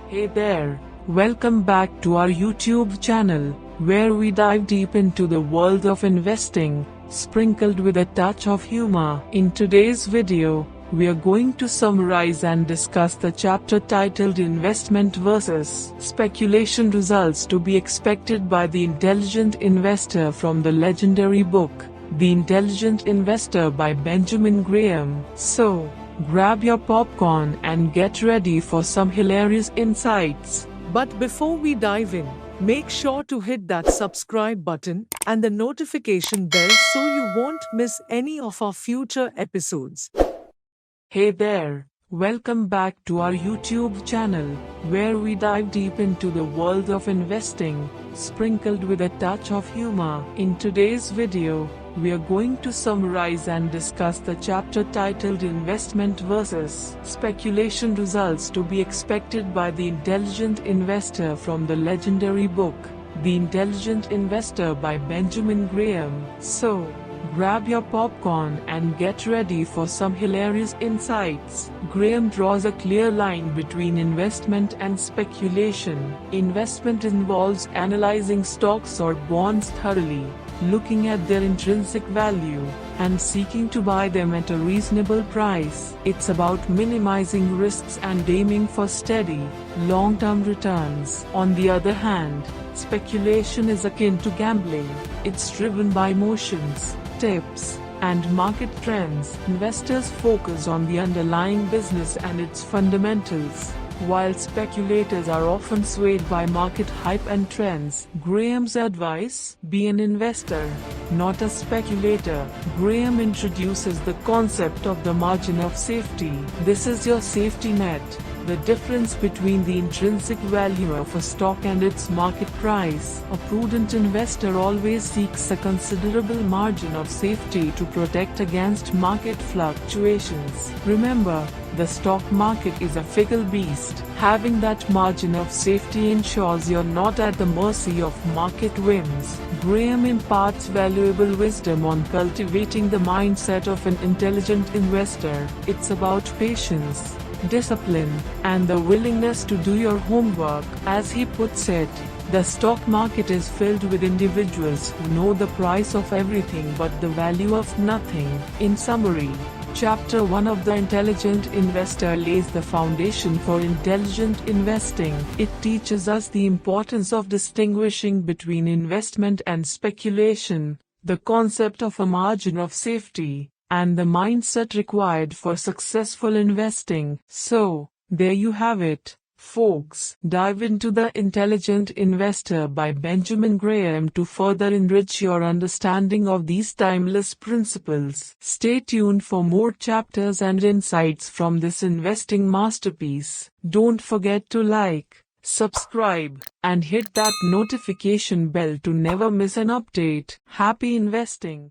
Hey there, welcome back to our YouTube channel, where we dive deep into the world of investing, sprinkled with a touch of humor. In today's video, we are going to summarize and discuss the chapter titled Investment versus Speculation Results to be Expected by the Intelligent Investor from the legendary book, The Intelligent Investor by Benjamin Graham. So, grab your popcorn and get ready for some hilarious insights. But before we dive in, make sure to hit that subscribe button and the notification bell so you won't miss any of our future episodes. Hey there, welcome back to our YouTube channel, where we dive deep into the world of investing, sprinkled with a touch of humor. In today's video, we are going to summarize and discuss the chapter titled Investment versus Speculation Results to be Expected by the Intelligent Investor from the legendary book, The Intelligent Investor by Benjamin Graham. So, grab your popcorn and get ready for some hilarious insights. Graham draws a clear line between investment and speculation. Investment involves analyzing stocks or bonds thoroughly, looking at their intrinsic value, and seeking to buy them at a reasonable price. It's about minimizing risks and aiming for steady, long-term returns. On the other hand, speculation is akin to gambling. It's driven by emotions, tips, and market trends. Investors focus on the underlying business and its fundamentals, while speculators are often swayed by market hype and trends. Graham's advice: be an investor, not a speculator. Graham introduces the concept of the margin of safety. This is your safety net, the difference between the intrinsic value of a stock and its market price. A prudent investor always seeks a considerable margin of safety to protect against market fluctuations. Remember, the stock market is a fickle beast. Having that margin of safety ensures you're not at the mercy of market whims. Graham imparts valuable wisdom on cultivating the mindset of an intelligent investor. It's about patience, discipline, and the willingness to do your homework. As he puts it, the stock market is filled with individuals who know the price of everything but the value of nothing. In summary, Chapter 1 of The Intelligent Investor lays the foundation for intelligent investing. It teaches us the importance of distinguishing between investment and speculation, the concept of a margin of safety, and the mindset required for successful investing. So, there you have it, folks. Dive into The Intelligent Investor by Benjamin Graham to further enrich your understanding of these timeless principles. Stay tuned for more chapters and insights from this investing masterpiece. Don't forget to like, subscribe, and hit that notification bell to never miss an update. Happy investing!